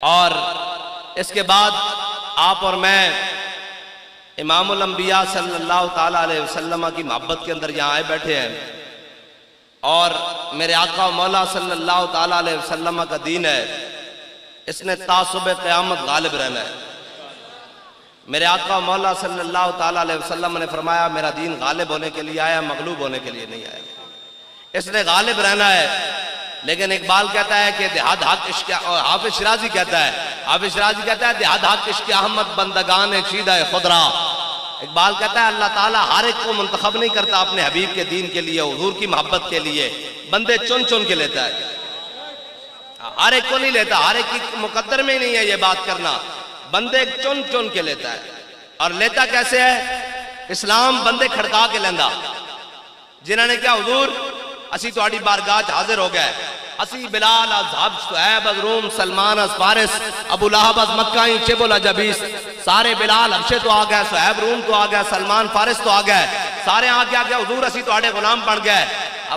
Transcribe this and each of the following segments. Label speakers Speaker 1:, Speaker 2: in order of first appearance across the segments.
Speaker 1: اور اس کے بعد آپ اور میں امام الانبیاء صلی اللہ تعالیٰ علیہ وسلم کی محبت کے اندر یہاں آئے بیٹھے ہیں، اور میرے آقا مولا صلی اللہ تعالیٰ علیہ وسلم کا دین ہے، اس نے تا صبح قیامت غالب رہنا ہے۔ میرے آقا مولا صلی اللہ تعالیٰ علیہ وسلم نے فرمایا میرا دین غالب ہونے کے لیے آیا، مغلوب ہونے کے لیے نہیں آیا، اس نے غالب رہنا ہے۔ لیکن اقبال کہتا ہے کہ دہاد حق عشق، حافظ شرازی کہتا ہے دہاد حق عشق احمد بندگان چیدہ خدرا۔ اقبال کہتا ہے اللہ تعالیٰ ہر ایک کو منتخب نہیں کرتا اپنے حبیب کے دین کے لیے، حضور کی محبت کے لیے، بندے چن چن کے لیتا ہے، ہر ایک کو نہیں لیتا، ہر ایک کی مقدر میں نہیں ہے یہ بات کرنا، بندے چن چن کے لیتا ہے۔ اور لیتا کیسے ہے؟ اسلام بندے کھڑکا کے لیندہ، جنہوں نے کیا حضور اسی تہاڈی بارگاہ حاضر ہو گئے، اسی بلال از حبش، صہیب از روم، سلمان از فارس، ابو لہب از مکہ، چب العجبیس، سارے بلال حبشے تو آ گئے، صہیب روم تو آ گئے، سلمان فارس تو آ گئے، سارے آ گیا حضور اسی تہاڈے غلام بن گئے،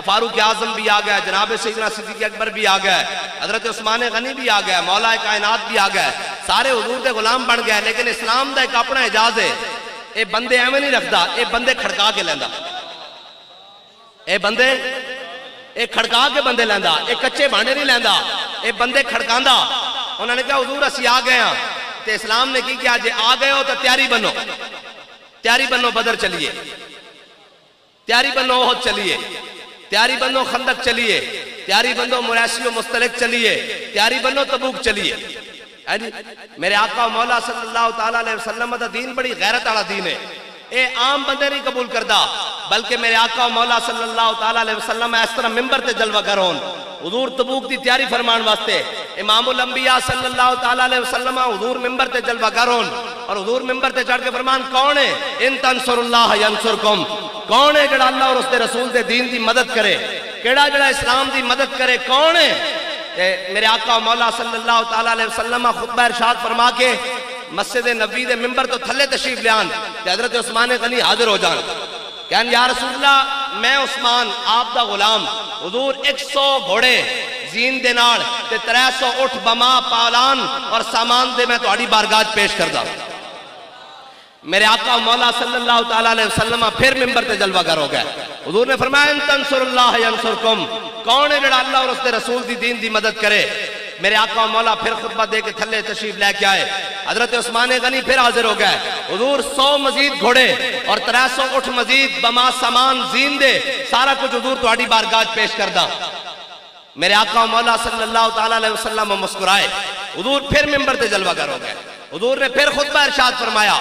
Speaker 1: فاروق اعظم بھی آ گئے، جناب سیدنا صدیق اکبر بھی آ گئے، حضرت عثمان غنی بھی آ گئے، مولا کائنات بھی آ گئے، سارے حضور دے غلام بن گئے۔ لیکن اسلام دا ایک اپنا اعجاز ہے، اے بندے ایویں نہیں رکھدا، اے بندے کھڑکا کے لیندا، اے بندے اے کھڑکا کے بندے لیندا، اے کچے بھانڈے نہیں لیندا، اے بندے کھڑکاندا۔ انہوں نے کہا حضور اسی آ گئے ہیں، تے اسلام نے کی کیا جے آ گئے ہو تو تیاری بنو بدر چلیے، تیاری بنو احد چلیے، تیاری بنو خندق چلیے، تیاری بنو مریسی و مستلق چلیے، تیاری بنو تبوک چلیے۔ میرے آقا مولا صلی اللہ تعالیٰ علیہ وسلم دا دین بڑی غیرت والا دین ہے، اے عام بندے نہیں قبول کردا، بلکہ میرے آقا مولا صلی اللہ تعالیٰ علیہ وسلم اس طرح ممبر تے جلوہ گر ہون، حضور تبوک دی تیاری فرمان واسطے، امام الانبیاء صلی اللہ تعالیٰ علیہ وسلم حضور ممبر تے جلوہ گر ہون، اور حضور ممبر تے چڑھ کے فرمان کون ہے؟ ان تنصر اللہ ینصرکم، کون ہے جڑا اللہ اور اس دے رسول دے دین دی مدد کرے، کیڑا جڑا اسلام دی مدد کرے، کون ہے؟ میرے آقا مولا صلی اللہ تعالیٰ علیہ وسلم خطبہ ارشاد فرما کے مسجد نبی دے ممبر تو تھلے تشریف لیان کہ حضرت عثمان غنی حاضر ہو جان، کہن یا رسول اللہ میں عثمان آپ دا غلام، حضور 100 گھوڑے زین دے نال تے 300 اٹھ بما پالان اور سامان دے میں تہاڈی بارگاہ پیش کردا۔ میرے آقا مولا صلی اللہ تعالیٰ علیہ وسلم پھر ممبر تے جلوہ گر ہو گئے، حضور نے فرمایا ان تنصر اللہ ینصرکم، کون ہے جڑا اللہ اور اس دے رسول دی دین دی مدد کرے۔ میرے آقا مولا پھر خطبہ دے کے تھلے تشریف لے کے آئے، حضرت عثمان غنی پھر حاضر ہو گئے، حضور 100 مزید گھوڑے اور 300 اٹھ مزید بما سامان زین دے، سارا کچھ حضور تہاڈی بارگاہ پیش کردہ۔ میرے آقا مولا صلی اللہ تعالیٰ علیہ وسلم مسکرائے، حضور پھر ممبر تے جلوہ گر ہو گئے، حضور نے پھر خطبہ ارشاد فرمایا۔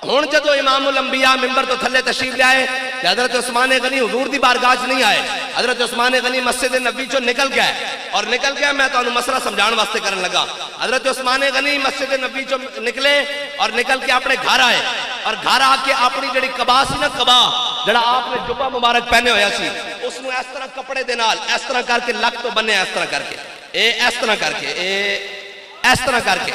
Speaker 1: ہون جدو امام الانبیاء ممبر تو تھلے تشریف لے آئے کہ حضرت عثمان غنی حضور دی بارگاہ نہیں آئے، حضرت عثمان غنی مسجد نبی چو نکل گئے، اور نکل گیا میں تو انہوں مسئلہ سمجھان واسطے کرنے لگا۔ حضرت عثمان غنی مسجد نبی چو نکلے اور نکل کے اپنے گھر آئے، اور گھر آ کے اپنی جڑی قبا سی نا، قبا جڑا آپ نے جبہ مبارک پہنے ہویا سی، اس نے اس طرح کپڑے دے نال اس طرح کر کے لک تو بننے، اس طرح کر کے اس طرح کر کے اس طرح کر کے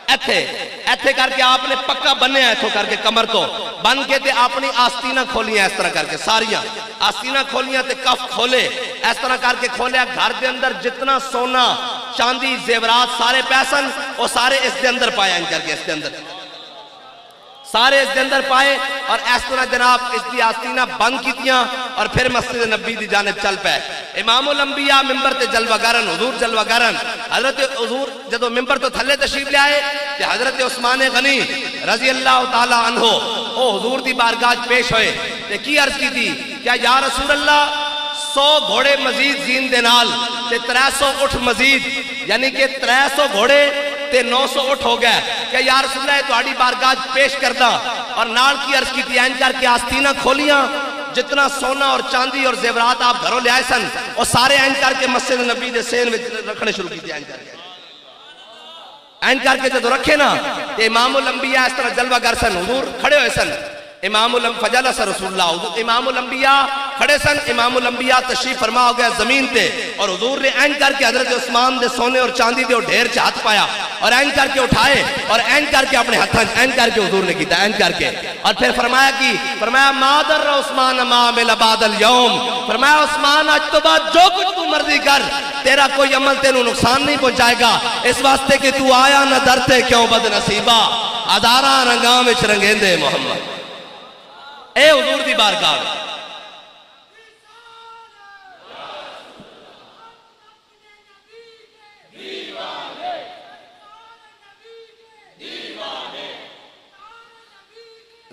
Speaker 1: ایتھے کر کے آپ نے پکا بننے ایتھو کر کے کمر تو بن کے تے اپنی آستینہ کھولیاں اس طرح کر کے، ساریاں آستینہ کھولیاں تے کف کھولے، اس طرح کر کے کھولیا۔ گھر دے اندر جتنا سونا چاندی زیورات سارے پیسن وہ سارے اس دے اندر پائے، ان کر کے اس دے اندر سارے اس دے اندر پائے، اور اس طرح جناب اس دی آستینہ بند کیتیاں، اور پھر مسجد نبی دی جانب چل پے۔ امام الانبیاء ممبر تے جلوہ گرن، حضور جلوہ گرن، حضرت حضور جدو ممبر تو تھلے تشریف لے آئے کہ حضرت عثمان غنی رضی اللہ تعالیٰ عنہ او حضور دی بارگاہ پیش ہوئے تے کی عرض کی تھی کیا یا رسول اللہ 100 گھوڑے مزید زین دے نال تے 300 اٹھ مزید، یعنی کہ 300 گھوڑے تے 900 اٹھ ہو گئے، کہ یا رسول اللہ تہاڈی بارگاہ پیش کردہ، اور نال کی عرض کی تھی این کر کے آستینہ کھولیاں، جتنا سونا اور چاندی اور زیورات آپ گھروں لے آئے سن اور سارے این کر کے مسجد نبی دے سین وچ رکھنے شروع کی تھی، این کر کے جدو رکھے نا تے امام الانبیاء اس طرح جلوہ گر سن، حضور کھڑے ہوئے سن، امام فجلس رسول اللہ، امام الانبیاء کھڑے سن، امام الانبیاء تشریف فرما ہو گیا زمین تے، اور حضور نے این کر کے حضرت عثمان دے سونے اور چاندی دے ڈھیر چ ہاتھ پایا اور این کر کے اٹھائے اور این کر کے اپنے ہاتھ این کر کے حضور نے کیتا، این کر کے، اور پھر فرمایا مادر عثمان ما عمل بعد اليوم، فرمایا عثمان آج تو بعد جو کچھ تو مرضی کر، تیرا کوئی عمل تینوں نقصان نہیں پہنچائے گا، اس واسطے کہ تو آیا نہ درتے کیوں بد نصیبہ، ہزاراں رنگاں وچ رنگیندے محمد۔ اے حضور دی بارگاہ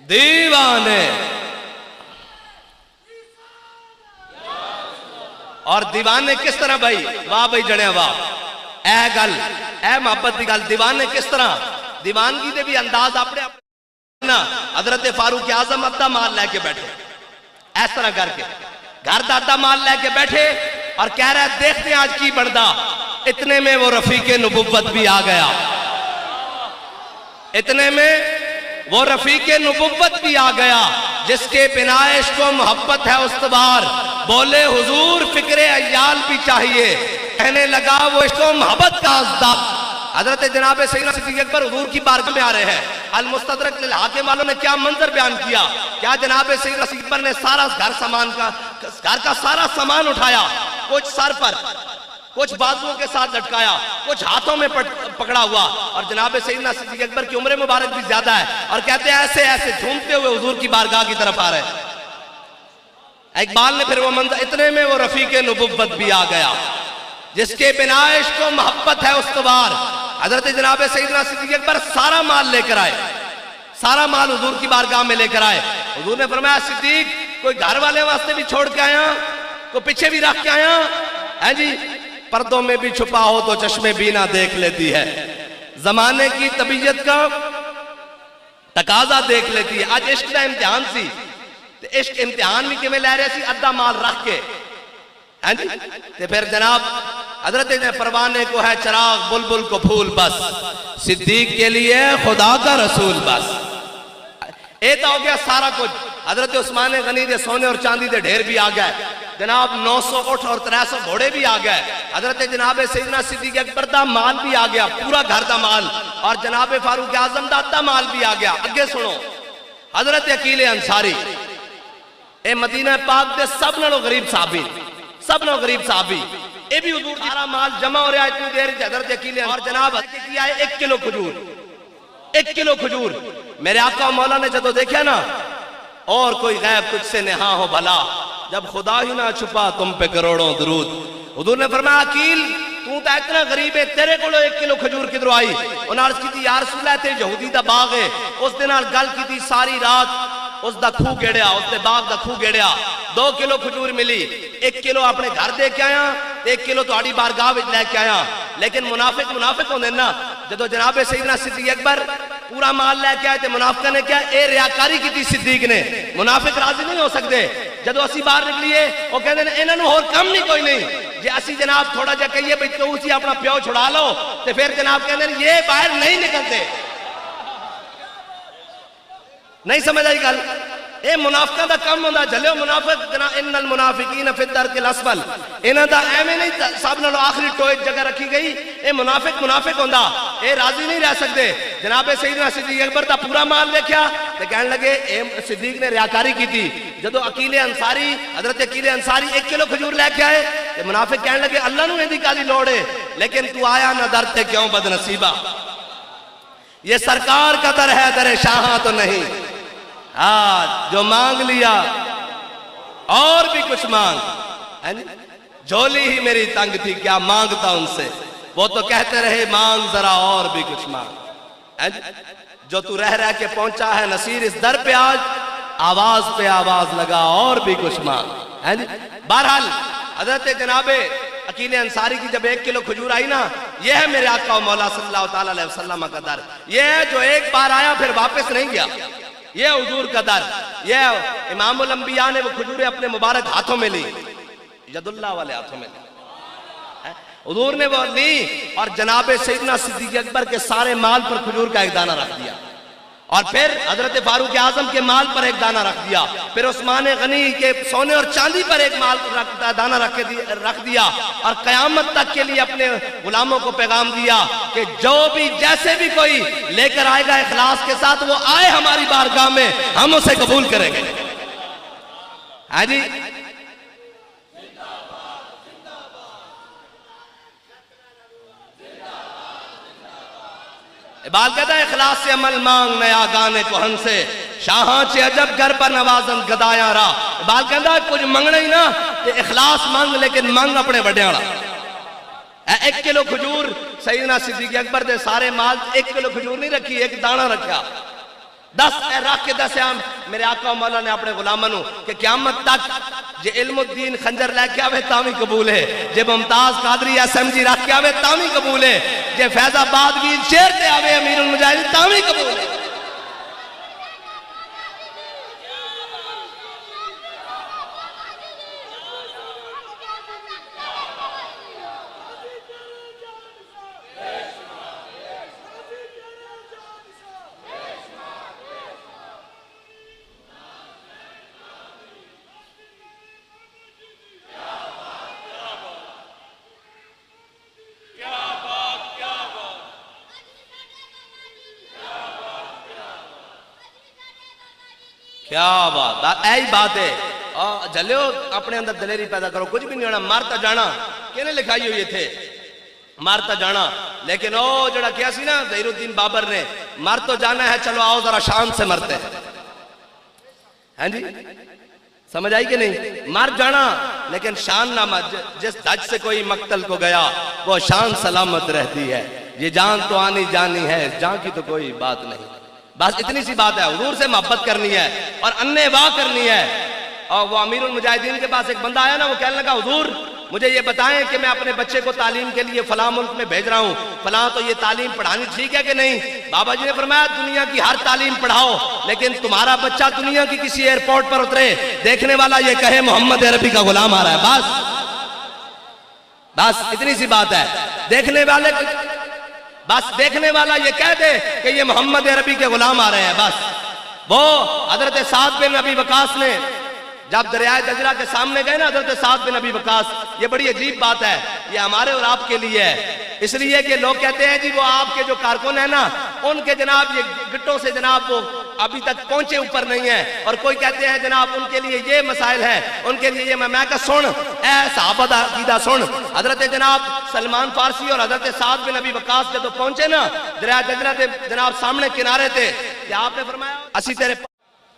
Speaker 1: دیوانے، اور دیوانے کس طرح بھائی، واہ بھائی جڑے واہ، اے گل، اے محبت دی گل، دیوانے کس طرح، دیوانگی دے بھی انداز اپنے حضرت فاروق اعظم ادھا مال لے کے بیٹھے، اس طرح کر کے گھر دا ادھا مال لے کے بیٹھے اور کہہ رہے دیکھتے ہیں آج کی بڑھدا، اتنے میں وہ رفیق نبوت بھی آ گیا، اتنے میں وہ رفیق نبوت بھی آ گیا، جس کے بنا عشق و محبت ہے استوار، بولے حضور فکر عیال بھی چاہیے، کہنے لگا وہ عشق و محبت کا ازداد۔ حضرت جناب سیدنا صدیق اکبر حضور کی بارگاہ میں آ رہے ہیں، المستدرک للحاکم والوں نے کیا منظر بیان کیا، کیا جناب سیدنا صدیق اکبر نے سارا گھر کا سارا سامان اٹھایا، کچھ سر پر، کچھ بازوؤں کے ساتھ لٹکایا، کچھ ہاتھوں میں پکڑا ہوا، اور جناب سیدنا صدیق اکبر کی عمر مبارک بھی زیادہ ہے، اور کہتے ہیں ایسے ایسے جھومتے ہوئے حضور کی بارگاہ کی طرف آ رہے ہیں۔ اقبال نے پھر وہ منظر، اتنے میں وہ رفیق نبوت بھی آ گیا، جس کے بنا عشق و محبت ہے استوار۔ حضرت جناب سیدنا صدیق اکبر سارا مال لے کر آئے، سارا مال حضور کی بارگاہ میں لے کر آئے۔ حضور نے فرمایا صدیق کوئی گھر والے واسطے بھی چھوڑ کے آیا، کوئی پیچھے بھی رکھ کے آیا ہے جی، پردوں میں بھی چھپا ہو تو چشمے بینا دیکھ لیتی ہے، زمانے کی طبیعت کا تقاضا دیکھ لیتی ہے۔ آج عشق کا امتحان سی، عشق امتحان بھی کیویں لے رہے سی، ادھا مال رکھ کے، ہاں جی، تے پھر جناب حضرت نے پروانے کو ہے چراغ، بلبل کو پھول بس، صدیق کے لیے خدا کا رسول بس۔ ایتا ہو گیا سارا کچھ، حضرت عثمان غنی دے سونے اور چاندی دے ڈھیر بھی آ گئے، جناب 900 اٹھ اور 300 گھوڑے بھی آ گئے، حضرت جناب سیدنا صدیق اکبر دا مال بھی آ گیا، پورا گھر دا مال، اور جناب فاروق اعظم دا مال بھی آ گیا۔ اگے سنو، حضرت عقیل انصاری، اے مدینہ پاک دے سب نالوں غریب صحابی، سب نالوں غریب صحابی، اے بھی حضور سارا مال جمع ہو رہا ہے اتنی دیر حضرت عقیل، اور جناب کیا ہے 1 کلو کھجور، 1 کلو کھجور۔ میرے آقا مولا نے جدو دیکھا نا، اور کوئی غیب تجھ سے نہاں ہو بھلا، جب خدا ہی نہ چھپا تم پہ کروڑوں درود۔ حضور نے فرمایا عقیل تو تا اتنا غریب ہے، تیرے کو 1 کلو کھجور کدھروں آئی؟ انہاں عرض کی تھی یا رسول اللہ تے یہودی دا باغ ہے، اس دن گل کی تھی ساری رات، اس دا کھو گیڑیا، اس دے باغ دا کھو گیڑیا، 2 کلو کھجور ملی، 1 کلو اپنے گھر دے کے آیا، 1 کلو تہاڈی بارگاہ وچ لے کے آیا۔ لیکن منافق ہوندے نا، جدو جناب سیدنا صدیق اکبر پورا مال لے کے آئے تے منافقہ نے کیا اے ریاکاری کی تھی صدیق نے، منافق راضی نہیں ہو سکتے۔ جدو اسی باہر نکلیے وہ کہتے ہیں انہاں نوں ہور کم نہیں کوئی نہیں، جے اسی جناب تھوڑا جا کہیے بھئی تو اسی اپنا پیو چھڑا لو تے پھر جناب کہتے ہیں یہ باہر نہیں نکلتے، نہیں سمجھ آئی گل؟ اے منافقہ دا کم ہوندا، جھلے منافق جنا ان المنافقین فی الدرک الاسفل، انہاں دا ایویں نہیں سب نالوں آخری ٹوئے جگہ رکھی گئی، اے منافق ہوندا، اے راضی نہیں رہ سکتے۔ جناب سیدنا صدیق اکبر دا پورا مال دیکھا تے کہنے لگے اے صدیق نے ریاکاری کی تھی۔ جدو عقیل انصاری، حضرت عقیل انصاری 1 کلو کھجور لے کے آئے تے منافق کہنے لگے اللہ نوں ایندی کالی لوڑ ہے، لیکن تو آیا نہ در تے کیوں بد نصیبہ، یہ سرکار کا در ہے در شاہاں تو نہیں، جو مانگ لیا اور بھی کچھ مانگ، جھولی ہی میری تنگ تھی کیا مانگتا ان سے، وہ تو کہتے رہے مانگ ذرا اور بھی کچھ مانگ، جو تو رہ کے پہنچا ہے نصیر اس در پہ آج، آواز پہ آواز لگا اور بھی کچھ مانگ۔ بہرحال حضرت جناب عقیل انصاری کی جب 1 کلو کھجور آئی نا، یہ ہے میرے آقا و مولا صلی اللہ تعالیٰ علیہ وسلم کا در، یہ ہے جو ایک بار آیا پھر واپس نہیں گیا، یہ حضور کا در۔ یہ امام الانبیاء نے وہ کھجوریں اپنے مبارک ہاتھوں میں لی، ید اللہ والے ہاتھوں میں لی، حضور نے وہ لی اور جناب سیدنا صدیق اکبر کے سارے مال پر کھجور کا 1 دانہ رکھ دیا، اور پھر حضرت فاروق اعظم کے مال پر ایک دانہ رکھ دیا، پھر عثمان غنی کے سونے اور چاندی پر ایک دانہ رکھ دیا، اور قیامت تک کے لیے اپنے غلاموں کو پیغام دیا کہ جو بھی جیسے بھی کوئی لے کر آئے گا اخلاص کے ساتھ، وہ آئے ہماری بارگاہ میں، ہم اسے قبول کریں گے۔ ہاں جی، اقبال کہتا ہے اخلاص سے عمل مانگ نیا گانے کو ہن سے، شاہاں چے عجب گھر پر نوازن گدایا را۔ اقبال کہتا ہے کچھ منگنا ہی نا کہ اخلاص مانگ، لیکن مانگ اپنے بڑیاں۔ 1 کلو کھجور سیدنا صدیق اکبر دے سارے مال 1 کلو کھجور نہیں رکھی، ایک دانہ رکھا۔ 10 رکھ کے 10 میرے آقا و مولا نے اپنے غلامانوں کہ قیامت تک جے علم الدین خنجر لے کے آوے تاوی قبول ہے، جے ممتاز قادری SMG رکھ کے آوے تاوی قبول ہے، جے فیض آباد ویل چیئر تے آوے امیر المجاہدین تاوی قبول ہے۔ کیا بات، ایہی بات ہے۔ جلیو اپنے اندر دلیری پیدا کرو، کچھ بھی نہیں ہونا، مارتا جانا کہنے لکھائی ہوئی تھے، مارتا جانا۔ لیکن او جڑا کیا سی نا ظہیر الدین بابر نے، مار تو جانا ہے، چلو آؤ ذرا شان سے مرتے ہیں۔ ہاں جی، سمجھ آئی کہ نہیں؟ مار جانا لیکن شان نہ مر۔ جس دھج سے کوئی مقتل کو گیا وہ شان سلامت رہتی ہے، یہ جان تو آنی جانی ہے، جان کی تو کوئی بات نہیں۔ بس اتنی سی بات ہے، حضور سے محبت کرنی ہے اور انے واہ کرنی ہے۔ اور وہ امیر المجاہدین کے پاس ایک بندہ آیا نا، وہ کہنے لگا حضور مجھے یہ بتائیں کہ میں اپنے بچے کو تعلیم کے لیے فلاں ملک میں بھیج رہا ہوں، فلاں تو یہ تعلیم پڑھانی ٹھیک ہے کہ نہیں؟ بابا جی نے فرمایا دنیا کی ہر تعلیم پڑھاؤ، لیکن تمہارا بچہ دنیا کی کسی ایئرپورٹ پر اترے، دیکھنے والا یہ کہے محمد عربی کا غلام آ رہا ہے، بس اتنی سی بات ہے۔ دیکھنے والا یہ کہہ دے کہ یہ محمد عربی کے غلام آ رہے ہیں، بس۔ وہ حضرت سعد بن ابی وقاص نے جب دریائے دجلہ کے سامنے گئے نا، حضرت سعد بن ابی وقاص، یہ بڑی عجیب بات ہے، یہ ہمارے اور آپ کے لیے ہے، اس لیے کہ لوگ کہتے ہیں جی وہ آپ کے جو کارکن ہیں نا، ان کے جناب یہ گٹوں سے جناب وہ ابھی تک پہنچے اوپر نہیں ہیں، اور کوئی کہتے ہیں جناب ان کے لیے یہ مسائل ہیں، ان کے لیے یہ میں کہا سن اے صحابہ دا عقیدہ سن۔ حضرت جناب سلمان فارسی اور حضرت سعد بن ابی وقاص جب پہنچے نا دریائے دجلہ کے جناب سامنے کنارے تھے، کیا آپ نے فرمایا اسی تیرے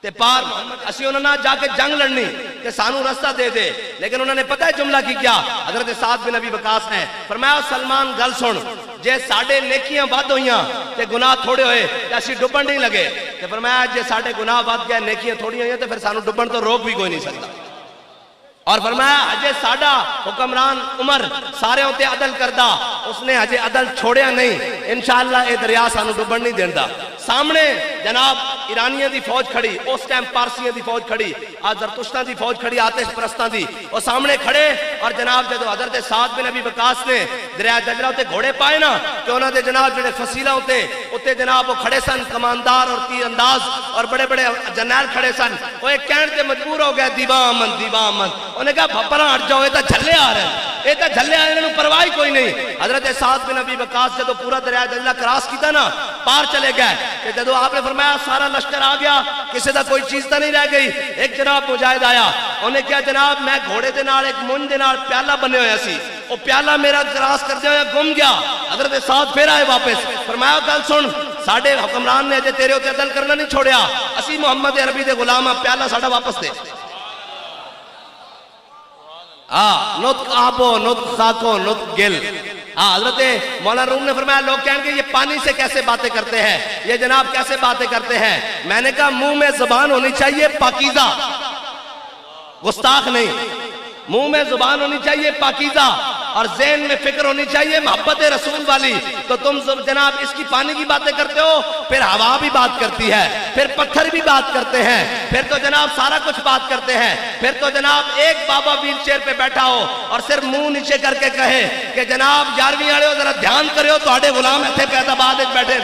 Speaker 1: تے پار اسی انہوں نے جا کے جنگ لڑنی کہ سانو رستہ دے دے، لیکن انہوں نے پتہ ہے جملہ کی کیا؟ حضرت سعد بن ابی وقاص نے فرمایا سلمان گل سن، جے ساڑھے نیکیاں بد ہوئیاں تے گناہ تھوڑے ہوئے تے اسی ڈبن نہیں لگے، تے فرمایا جے ساڑھے گناہ بد گئے نیکیاں تھوڑی ہوئیاں تے پھر سانو ڈبن تو روک بھی کوئی نہیں سکتا۔ اور فرمایا حجے ساڑھا حکمران عمر سارے ہوتے عدل کردہ، اس نے حجے عدل چھوڑیا نہیں، انشاءاللہ اے دریا سانو ڈبن نہیں دیندہ۔ سامنے جناب ایرانیاں دی فوج کھڑی، اس ٹائم پارسیاں دی فوج کھڑی، آج زرتشتاں دی فوج کھڑی، آتش پرستاں دی، وہ سامنے کھڑے، اور جناب جدو حضرت سعد بن ابی وقاص نے دریائے دجلہ ہوتے گھوڑے پائے نا کہ انہوں نے جناب جڑے فصیلہ ہوتے جناب وہ کھڑے سن، کماندار اور تیر انداز اور بڑے بڑے جنرل کھڑے سن، وہ ایک کہنے تے مجبور ہو گئے دیوان من دیوان من، انہوں نے کہا بھپرا ہٹ جاؤ، یہ تا جھلے آ رہے ہیں، یہ تا جھلے آ رہے ہیں، انہوں پرواہی کوئی نہیں۔ حضرت سعد بن ابی وقاص جدو پورا دریائے دجلہ کراس کیتا نا پار چلے گئے کہ جدو آپ نے فرمایا سارا لشکر آ گیا، کسی دا کوئی چیز تا نہیں رہ گئی، ایک جناب مجاہد آیا، انہیں کیا جناب میں گھوڑے دے نال ایک منج دے نال پیالہ بنے ہویا سی، وہ پیالہ میرا کراس کر دیا گم گیا۔ حضرت سعد پھر آئے واپس، فرمایا گل سن ساڑھے حکمران نے جے تیرے ہوتے عدل کرنا نہیں چھوڑیا، اسی محمد عربی دے غلام پیالہ ساڑھا واپس دے۔ نطق آبو نطق خاکو نطق گل۔ حضرت مولانا روم نے فرمایا لوگ کہیں گے یہ پانی سے کیسے باتیں کرتے ہیں، یہ جناب کیسے باتیں کرتے ہیں؟ میں نے کہا منہ میں زبان ہونی چاہیے پاکیزہ، گستاخ نہیں، منہ میں زبان ہونی چاہیے پاکیزہ، اور ذہن میں فکر ہونی چاہیے محبت رسول والی۔ تو تم جناب اس کی پانی کی باتیں کرتے ہو، پھر ہوا بھی بات کرتی ہے، پھر پتھر بھی بات کرتے ہیں، پھر تو جناب سارا کچھ بات کرتے ہیں، پھر تو جناب ایک بابا ویل چیئر پہ بیٹھا ہو اور صرف منہ نیچے کر کے کہے کہ جناب 11ویں والے ہو ذرا دھیان کرو، تہاڈے غلام ایتھے فیض آباد وچ بیٹھے۔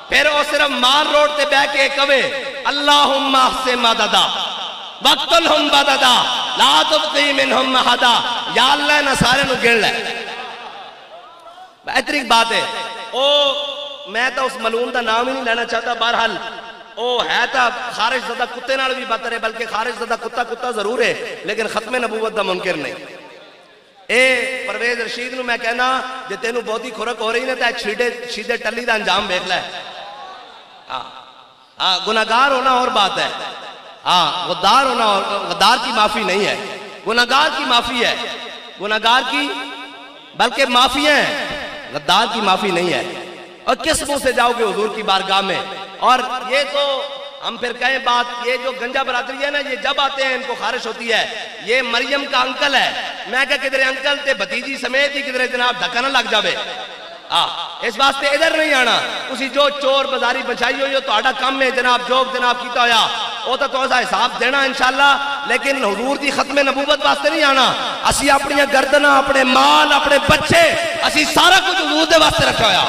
Speaker 1: پھر وہ صرف مار روڈ تے بہ کے کہے اللہم احسن مددا وقتلہم بددا لا تبقی منہم احدا، یا اللہ نہ سارے نو گن لے۔ بہترین بات ہے، میں تو اس ملعون دا نام ہی نہیں لینا چاہتا، بہرحال او ہے تا خارج زدہ کتے نال بھی بدتر ہے، بلکہ خارج زدہ کتا ضرور ہے لیکن ختم نبوت دا منکر نہیں۔ اے پرویز رشید نو میں کہنا جے تینو بہتی کھرک ہو رہی نے تا شیدے ٹلی دا انجام بیکھ لے۔ گناہگار ہونا اور بات ہے، غدار ہونا اور غدار کی معافی نہیں ہے، گناہگار کی معافی ہے، گناہگار کی بلکہ معافی ہے، غدار کی معافی نہیں ہے۔ اور کس منہ سے جاؤ گے حضور کی بارگاہ میں؟ اور یہ تو ہم پھر کہیں بات، یہ جو گنجا برادری ہے نا، یہ جب آتے ہیں ان کو خارش ہوتی ہے، یہ مریم کا انکل ہے، میں کہا کدھر انکل تے بھتیجی سمیت ہی کدھر جناب دھکا نہ لگ جاوے، اس واسطے ادھر نہیں آنا، اسی جو چور بازاری بچائی ہوئی ہو تو آڑا کم ہے جناب جو جناب کیتا ہویا وہ تو ایسا حساب دینا انشاءاللہ، لیکن حضور دی ختم نبوت واسطے نہیں آنا، اسی اپنی گردنا، اپنے مال، اپنے بچے، اسی سارا کچھ حضور دے واسطے رکھا ہویا۔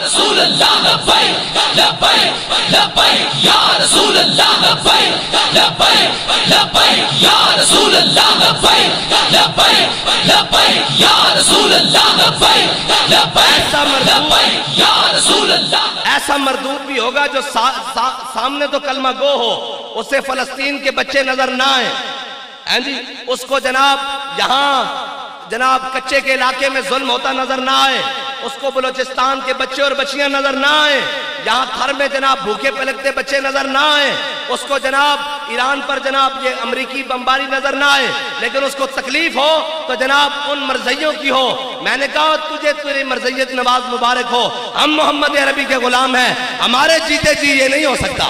Speaker 2: رسول اللہ لبیک لبیک لبیک یا رسول اللہ لبیک لبیک لبیک یا رسول اللہ لبیک لبیک لبیک یا رسول اللہ لبیک لبیک لبیک یا رسول اللہ۔
Speaker 1: ایسا مردود بھی ہوگا جو سامنے تو کلمہ گو ہو، اسے فلسطین کے بچے نظر نہ آئیں، جی اس کو جناب یہاں جناب کچے کے علاقے میں ظلم ہوتا نظر نہ آئے، اس کو بلوچستان کے بچے اور بچیاں نظر نہ آئیں، یہاں گھر میں جناب بھوکے پلکتے بچے نظر نہ آئیں، اس کو جناب ایران پر جناب یہ امریکی بمباری نظر نہ آئے، لیکن اس کو تکلیف ہو تو جناب ان مرزیوں کی ہو۔ میں نے کہا تجھے تیری مرزیت نواز مبارک ہو، ہم محمد عربی کے غلام ہیں، ہمارے جیتے جی یہ نہیں ہو سکتا۔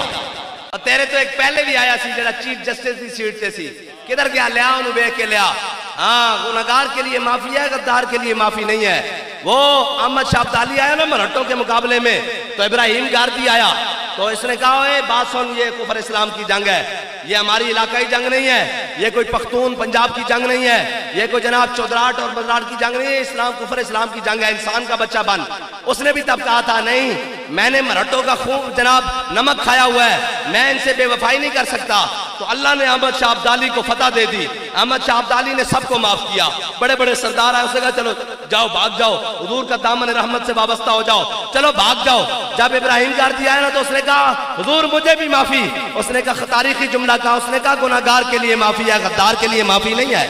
Speaker 1: اور تیرے تو ایک پہلے بھی آیا سی جڑا چیف جسٹس دی سیٹ تے سی، کدھر گیا؟ لیا انہوں بیک کے لیا۔ گناہگار کے لیے معافی ہے، غدار کے لیے معافی نہیں ہے۔ وہ احمد شاہ عبدالی آیا نا مرہٹوں کے مقابلے میں، تو ابراہیم گاردی آیا تو اس نے کہا اے بات سن، یہ کفر اسلام کی جنگ ہے، یہ ہماری علاقائی جنگ نہیں ہے، یہ کوئی پختون پنجاب کی جنگ نہیں ہے، یہ کوئی جناب چودراٹ اور بزراٹ کی جنگ نہیں ہے، اسلام کفر اسلام کی جنگ ہے، انسان کا بچہ بن۔ اس نے بھی تب کہا تھا نہیں، میں نے مرہٹوں کا خوب جناب نمک کھایا ہوا ہے، میں ان سے بے وفائی نہیں کر سکتا۔ تو اللہ نے احمد شاہ عبدالی کو فتح دے دی، احمد شاہ عبدالی نے سب کو معاف کیا، بڑے بڑے سردار آئے، اس نے کہا چلو جاؤ بھاگ جاؤ، حضور کا دامن رحمت سے وابستہ ہو جاؤ، چلو بھاگ جاؤ۔ جب ابراہیم گاردی آیا نا تو اس نے کہا حضور مجھے بھی معافی، اس نے کہا تاریخی جملہ کہا، اس نے کہا گناہگار کے لیے معافی ہے، غدار کے لیے معافی نہیں ہے۔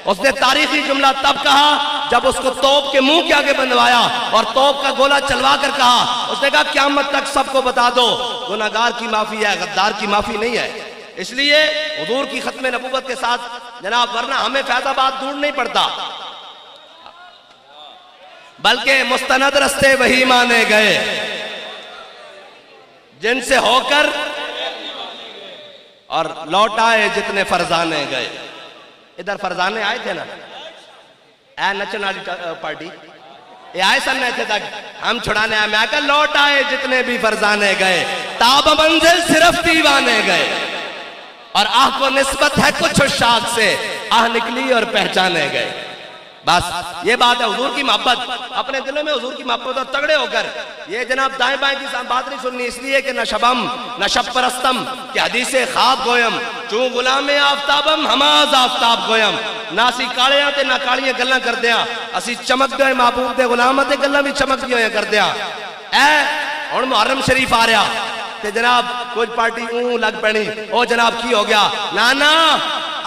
Speaker 1: اس نے تاریخی جملہ تب کہا جب اس کو توپ کے منہ کے آگے بندوایا اور توپ کا گولہ چلوا کر کہا، اس نے کہا قیامت تک سب کو بتا دو گناہگار کی معافی ہے، غدار کی معافی نہیں ہے۔ اس لیے حضور کی ختم نبوت کے ساتھ جناب ورنہ ہمیں فیض آباد دور نہیں پڑتا، بلکہ مستند رستے وہی مانے گئے جن سے ہو کر اور لوٹ آئے جتنے فرزانے گئے۔ ادھر فرزانے آئے تھے نا، اے نچن والی پارٹی یہ آئے سن ایسے تک ہم چھڑانے آئے، میں کہا لوٹ آئے جتنے بھی فرزانے گئے، تاب منزل صرف دیوانے گئے، اور آہ کو نسبت ہے کچھ شاخ سے، آہ نکلی اور پہچانے گئے۔ بس یہ بات ہے حضور کی محبت، اپنے دلوں میں حضور کی محبت اور تگڑے ہو کر یہ جناب دائیں بائیں کی بات نہیں سننی، اس لیے کہ نہ شبم نہ شب پرستم کہ حدیث خواب گویم، چون غلام آفتابم ہماز آفتاب گویم، نہ اسی کاڑیاں تے نہ کاڑیاں گلاں کر دیاں، اسی چمک دے محبوب دے غلامہ تے گلاں بھی چمک دی ہوئے کر دیاں۔ اے اور محرم شریف آ رہا تے جناب کچھ پارٹی لگ پڑی، او جناب کی ہو گیا؟ نانا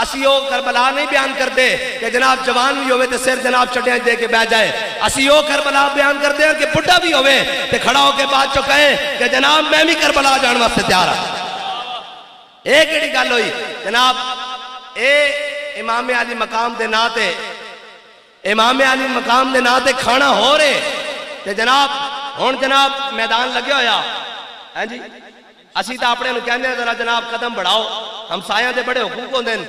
Speaker 1: اسی او کربلا نہیں بیان کر دے کہ جناب جوان بھی ہوئے تے سر جناب چٹیاں دے کے بیٹھ جائے، اسی او کربلا بیان کر دے کہ بڑھا بھی ہوئے تے کھڑا ہو کے بعد چو کہے کہ جناب میں بھی کربلا جان واسطے تیار ہوں۔ ایک ایڈی گل ہوئی جناب، اے امام علی مقام دے ناتے، امام علی مقام دے ناتے کھانا ہو رہے تے جناب ہون جناب میدان لگے ہویا ہے جی، اسی تا اپنے نو کہنے ہیں ذرا جناب قدم بڑھاؤ، ہم سایاں دے بڑے حقوق ہوں دین،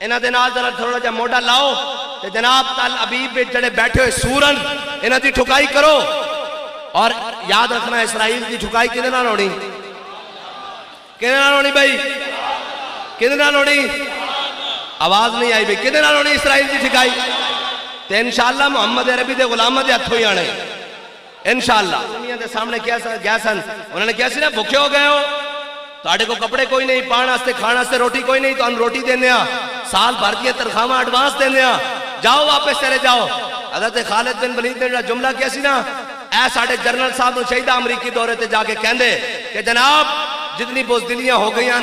Speaker 1: انہاں دے نال ذرا تھوڑا جا موڈا لاؤ تے جناب تل ابیب پہ جڑے بیٹھے ہوئے سورن انہاں دی ٹھکائی کرو، اور یاد رکھنا اسرائیل دی ٹھکائی کدے نال ہونی؟ کدے نال ہونی بھائی؟ کدے نال ہونی؟ آواز نہیں آئی بھی کدے نال ہونی اسرائیل دی ٹھکائی تے انشاءاللہ محمد عربی دے غلامہ دے ہتھوں ہی آنے انشاءاللہ دنیا دے سامنے کیا سن انہوں نے کیا سی نا بھوکے ہو گئے ہو تواڈے کو کپڑے کوئی نہیں پان واسطے کھان واسطے روٹی کوئی نہیں تو ہم روٹی دینے ہاں سال بھر کی تنخواہ ایڈوانس دینے ہاں جاؤ واپس چلے جاؤ حضرت خالد بن ولید نے جملہ کیا سی نا اے ساڈے جنرل صاحب شہیدہ امریکی دورے تے جا کے کہندے کہ جناب جتنی بزدلیاں ہو گئیاں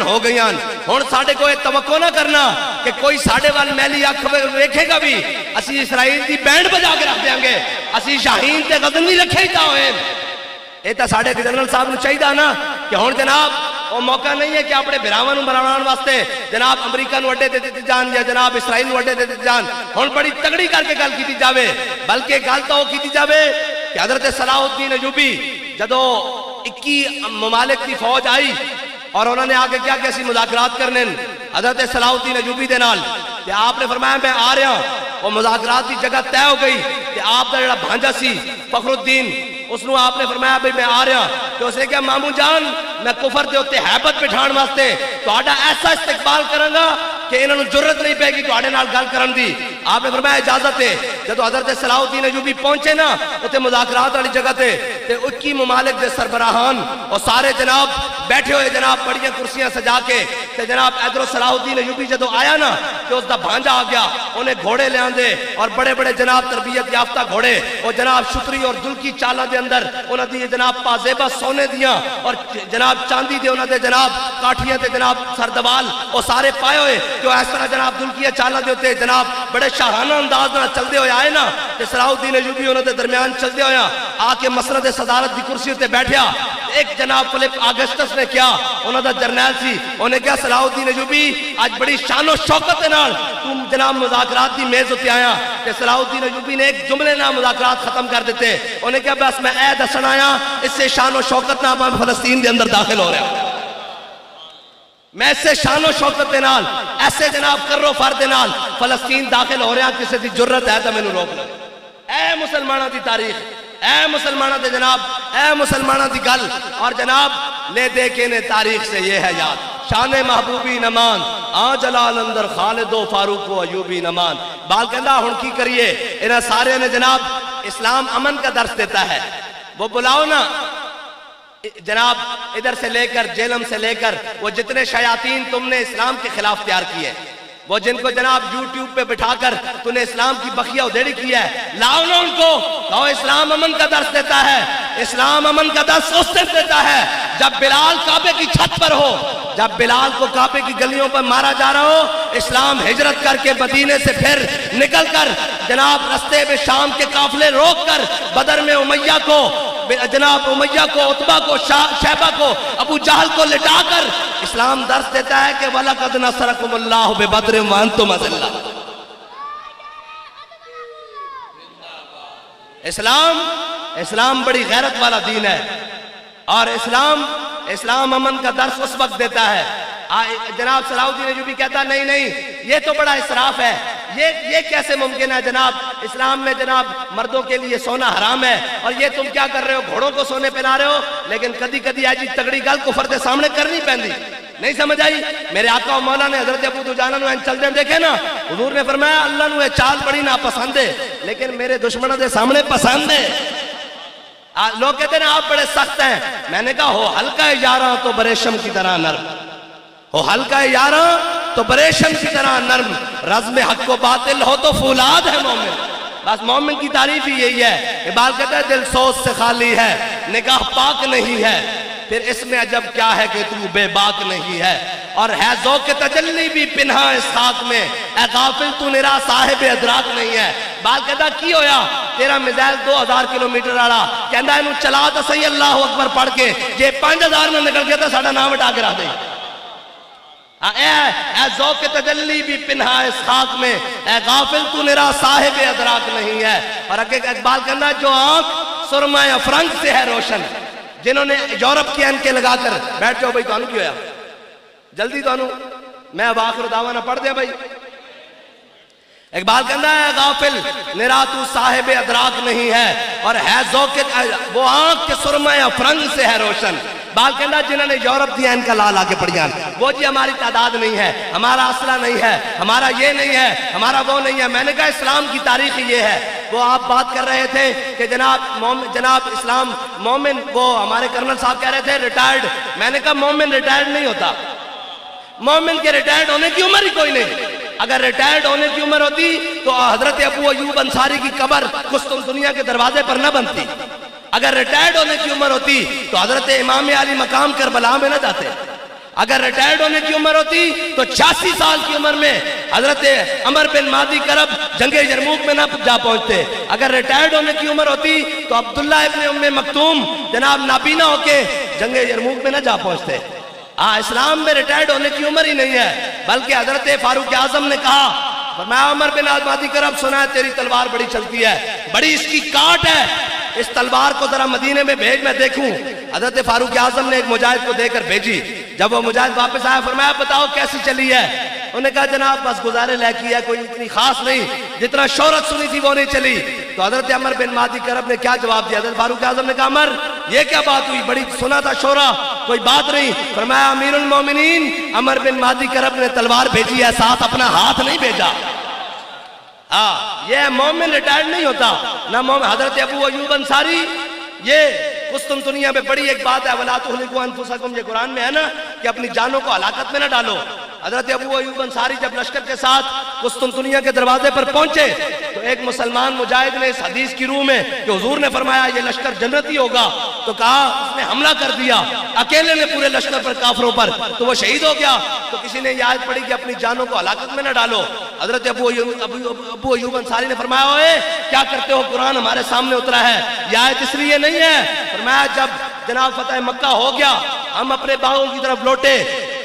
Speaker 1: ہن ساڈے کو توقع نہ کرنا کہ کوئی ساڈے وال میلی اکھ ویکھے گا بھی اسی اسرائیل دی بینڈ بجا کے رکھ دیاں گے اسی شاہین تے غزنوی رکھے ہی تا ہوئے اے تا ساڈے جنرل صاحب نوں چاہیدا نا کہ ہن جناب وہ موقع نہیں ہے کہ اپنے بھراواں نوں بناون واسطے جناب امریکہ نوں اڈے دے دتی جان یا جناب اسرائیل نوں اڈے دے دتی جان ہن بڑی تگڑی کر کے گل کیتی جاوے بلکہ گل تو کیتی جاوے کہ حضرت صلاح الدین ایوبی جدو 21 ممالک کی فوج آئی اور انہوں نے آگے کیا کیسی مذاکرات کرنے حضرت صلاح الدین ایوبی دے نال کہ آپ نے فرمایا میں آ رہا ہوں وہ مذاکرات کی جگہ طے ہو گئی کہ آپ دا جڑا بھانجا سی فخر الدین اس نو آپ نے فرمایا بھئی میں آ رہا کہ اس نے کہا مامو جان میں کفر دے ہوتے حیبت بٹھان واسطے تو آڈا ایسا استقبال کرنگا کہ انہوں نے جرت نہیں پہ گی تو آڈے نال گل کرن دی آپ نے فرمایا اجازت ہے جب حضرت صلاح الدین ایوبی پہنچے نا تے مذاکرات والی جگہ تے 21 ممالک دے سربراہان اور سارے جناب بیٹھے ہوئے جناب بڑیاں کرسیاں سجا کے تے جناب ادھر صلاح الدین ایوبی جدو آیا نا کہ اس دا بھانجا آ گیا انہیں گھوڑے لے آندے اور بڑے بڑے جناب تربیت یافتہ گھوڑے اور جناب شتری اور دل کی چالا دے اندر انہاں دی جناب پازیبہ سونے دیاں اور جناب چاندی دے انہاں دے جناب کاٹھیاں تے جناب سردوال اور سارے پائے ہوئے جو اس طرح جناب دل کی چالا دے ہوتے جناب بڑے شاہانہ انداز نہ چل دے ہوئے آئے نا کہ صلاح الدین ایوبی انہاں دے درمیان چل دے ہویا آ کے مسند صدارت دی کرسی تے بیٹھیا ایک جناب فلپ آگسٹس نے کیا انہاں دا جرنیل سی انہیں کہا صلاح الدین ایوبی آج بڑی شان و شوکت نال تم جناب مذاکرات دی میز ہوتے آیا کہ صلاح الدین ایوبی نے ایک جملے نہ مذاکرات ختم کر دیتے انہیں کہا بس میں اے دسن آیا اس سے شان و شوکت نہ میں فلسطین دے اندر داخل ہو رہا ہوں میں اس سے شان و شوکت دے نال ایسے جناب کر رو فرد نال فلسطین داخل ہو رہا کسی دی جرت ہے تو میں نے روک لو اے مسلمانہ دی تاریخ اے مسلمانہ دے جناب اے مسلمانہ دی گل اور جناب لے دے کے نے تاریخ سے یہ ہے یاد شان محبوبی نمان آ جلال اندر خالد و فاروق و ایوبی نمان بال کہندہ ہن کی کریے انہاں سارے نے جناب اسلام امن کا درس دیتا ہے وہ بلاؤ نا جناب ادھر سے لے کر جیلم سے لے کر وہ جتنے شیاطین تم نے اسلام کے خلاف تیار کیے وہ جن کو جناب یوٹیوب پہ بٹھا کر تم نے اسلام کی بخیہ ادھیڑی کی ہے لاؤ نا ان کو کہو اسلام امن کا درس دیتا ہے اسلام امن کا درس اس سے دیتا ہے جب بلال کعبے کی چھت پر ہو جب بلال کو کعبے کی گلیوں پر مارا جا رہا ہو اسلام ہجرت کر کے مدینے سے پھر نکل کر جناب رستے میں شام کے قافلے روک کر بدر میں امیہ کو جناب امیہ کو عتبہ کو شیبہ کو ابو جہل کو لٹا کر اسلام درس دیتا ہے کہ وَلَقَدْ نَصَرَكُمُ اللَّهُ بِبَدْرٍ وَأَنْتُمْ أَذِلَّةٌ اسلام بڑی غیرت والا دین ہے اور اسلام امن کا درس اس وقت دیتا ہے جناب صلاح الدین ایوبی کہتا نہیں یہ تو بڑا اسراف ہے یہ کیسے ممکن ہے جناب اسلام میں جناب مردوں کے لیے سونا حرام ہے اور یہ تم کیا کر رہے ہو گھوڑوں کو سونے پہنا رہے ہو لیکن کدی ایجی تگڑی گل کفر دے سامنے کرنی پہندی نہیں سمجھ آئی میرے آقا و مولا نے حضرت ابو دجانہ نو چل دیں دیکھے نا حضور نے فرمایا اللہ نو یہ چال بڑی ناپسند ہے لیکن میرے دشمنوں دے سامنے پسند ہے لوگ کہتے ہیں آپ بڑے سخت ہیں میں نے کہا ہو ہلکا یاراں تو بریشم کی طرح نرم ہو ہلکا یاراں تو بریشم کی طرح نرم رزم حق و باطل ہو تو فولاد ہے مومن بس مومن کی تعریف ہی یہی ہے اقبال کہتا ہے دل سوز سے خالی ہے نگاہ پاک نہیں ہے پھر اس میں عجب کیا ہے کہ تو بے باک نہیں ہے اور ہے ذوق تجلی بھی پنہا اس خاک میں اے غافل تو نرا صاحب ادراک نہیں ہے بال کہتا کی ہویا تیرا میزائل 2000 کلومیٹر آڑا کہتا ہے انہوں چلا تو صحیح اللہ اکبر پڑھ کے یہ 5000 میں نکل گیا تھا ساڑھا نام اٹھا کے رہ دیں اے ذوق تجلی بھی پنہا اس خاک میں اے غافل تو نرا صاحب ادراک نہیں ہے اور اقبال کہنا جو آنکھ سرمہ افرنگ سے ہے روشن جنہوں نے یورپ کے انکے لگا کر بیٹھ جاؤ بھائی تو کی ہویا جلدی تو میں اب آخر دعویٰ نہ پڑھ دیا بھائی اقبال کہنا ہے غافل نرا تو صاحب ادراک نہیں ہے اور ہے ذوق وہ آنکھ کے سرمہ افرنگ سے ہے روشن بال کہنا جنہوں نے یورپ دیا ان کا لا لا کے پڑھیان وہ جی ہماری تعداد نہیں ہے، ہمارا اسلحہ نہیں ہے، ہمارا یہ نہیں ہے، ہمارا وہ نہیں ہے۔ میں نے کہا اسلام کی تاریخ یہ ہے۔ وہ آپ بات کر رہے تھے کہ جناب اسلام مومن، وہ ہمارے کرنل صاحب کہہ رہے تھے ریٹائرڈ۔ میں نے کہا مومن ریٹائرڈ نہیں ہوتا، مومن کے ریٹائرڈ ہونے کی عمر ہی کوئی نہیں۔ اگر ریٹائرڈ ہونے کی عمر ہوتی تو حضرت ابو ایوب انصاری کی قبر قسطنطنیہ کے دروازے پر نہ بنتی۔ اگر ریٹائرڈ ہونے کی عمر ہوتی تو حضرت امام علی مقام کربلا میں نہ جاتے۔ اگر ریٹائرڈ ہونے کی عمر ہوتی تو 86 سال کی عمر میں حضرت عمر بن مادی کرب جنگ یرموک میں نہ جا پہنچتے۔ اگر ریٹائرڈ ہونے کی عمر ہوتی تو عبداللہ ابن ام مکتوم جناب نابینا ہو کے جنگ یرموک میں نہ جا پہنچتے۔ اسلام میں ریٹائرڈ ہونے کی عمر ہی نہیں ہے، بلکہ حضرت فاروق اعظم نے کہا، فرمایا عمر بن مادی کرب سنا ہے تیری تلوار بڑی چلتی ہے، بڑی اس کی کاٹ ہے، اس تلوار کو ذرا مدینے میں بھیج میں دیکھوں۔ حضرت فاروق اعظم نے ایک مجاہد کو دے کر بھیجی۔ جب وہ مجاہد واپس آیا فرمایا بتاؤ کیسی چلی ہے؟ انہوں نے کہا جناب بس گزارے لے کی ہے، کوئی اتنی خاص نہیں، جتنا شہرت سنی تھی وہ نہیں چلی۔ تو حضرت عمر بن مادی کرب نے کیا جواب دیا؟ حضرت فاروق اعظم نے کہا عمر یہ کیا بات ہوئی؟ بڑی سنا تھا شورا، کوئی بات نہیں۔ فرمایا امیر المومنین عمر بن مادی کرب نے تلوار بھیجی ہے، ساتھ اپنا ہاتھ نہیں بھیجا۔ یہ مومن ریٹائرڈ نہیں ہوتا نہ مومن۔ حضرت ابو ایوب انصاری، یہ قسطنطنیہ میں بڑی ایک بات ہے، وَلَا تُهْلِكُوا أَنفُسَكُمْ، یہ قرآن میں ہے نا کہ اپنی جانوں کو ہلاکت میں نہ ڈالو۔ حضرت ابو ایوب انصاری جب لشکر کے ساتھ قسطنطنیہ کے دروازے پر پہنچے تو ایک مسلمان مجاہد نے اس حدیث کی روح میں کہ حضور نے فرمایا یہ لشکر جنتی ہوگا تو کہا، اس نے حملہ کر دیا اکیلے نے پورے لشکر پر، کافروں پر، تو وہ شہید ہو گیا۔ تو کسی نے یہ آیت پڑھی کہ اپنی جانوں کو ہلاکت میں نہ ڈالو۔ حضرت ابو ایوب انصاری نے فرمایا اوے کیا کرتے ہو، قرآن ہمارے سامنے اترا ہے، یہ آیت اس لیے نہیں ہے۔ فرمایا جب جناب فتح مکہ ہو گیا ہم اپنے باغوں کی طرف لوٹے،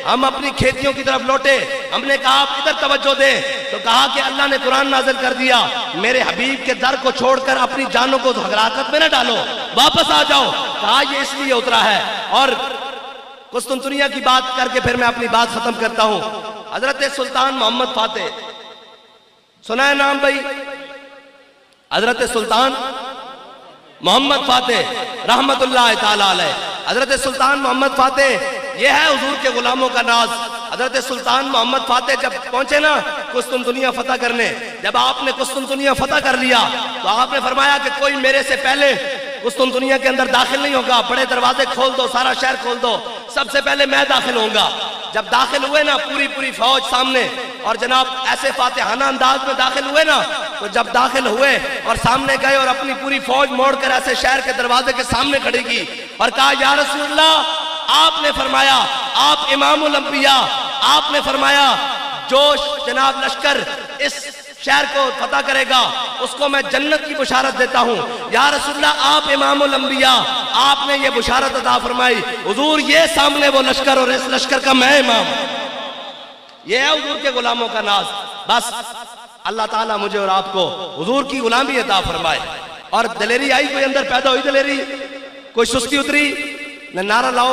Speaker 1: ہم اپنی کھیتیوں کی طرف لوٹے، ہم نے کہا آپ ادھر توجہ دیں، تو کہا کہ اللہ نے قرآن نازل کر دیا میرے حبیب کے در کو چھوڑ کر اپنی جانوں کو ہلاکت میں نہ ڈالو، واپس آ جاؤ۔ کہا یہ اس لیے اترا ہے۔ اور قسطنطنیہ کی بات کر کے پھر میں اپنی بات ختم کرتا ہوں۔ حضرت سلطان محمد فاتح، سنا ہے نام بھائی؟ حضرت سلطان محمد فاتح رحمت اللہ تعالی علیہ۔ حضرت سلطان محمد فاتح یہ ہے حضور کے غلاموں کا ناز۔ حضرت سلطان محمد فاتح جب پہنچے نا قسطنطنیہ فتح کرنے، جب آپ نے قسطنطنیہ فتح کر لیا تو آپ نے فرمایا کہ کوئی میرے سے پہلے قسطنطنیہ کے اندر داخل نہیں ہوگا، بڑے دروازے کھول دو، سارا شہر کھول دو، سب سے پہلے میں داخل ہوں گا۔ جب داخل ہوئے نا پوری فوج سامنے، اور جناب ایسے فاتحانہ انداز میں داخل ہوئے نا، تو جب داخل ہوئے اور سامنے گئے اور اپنی پوری فوج موڑ کر ایسے شہر کے دروازے کے سامنے کھڑی کی اور کہا یا رسول اللہ، آپ نے فرمایا آپ امام الانبیاء، آپ نے فرمایا جو جناب لشکر اس شہر کو فتح کرے گا اس کو میں جنت کی بشارت دیتا ہوں۔ یا رسول اللہ آپ امام الانبیاء، آپ نے یہ بشارت عطا فرمائی، حضور یہ سامنے وہ لشکر اور اس لشکر کا میں امام۔ یہ ہے حضور کے غلاموں کا ناز۔ بس اللہ تعالیٰ مجھے اور آپ کو حضور کی غلامی عطا فرمائے، اور دلیری آئی، کوئی اندر پیدا ہوئی دلیری، کوئی سستی اتری، نعرہ لاؤ۔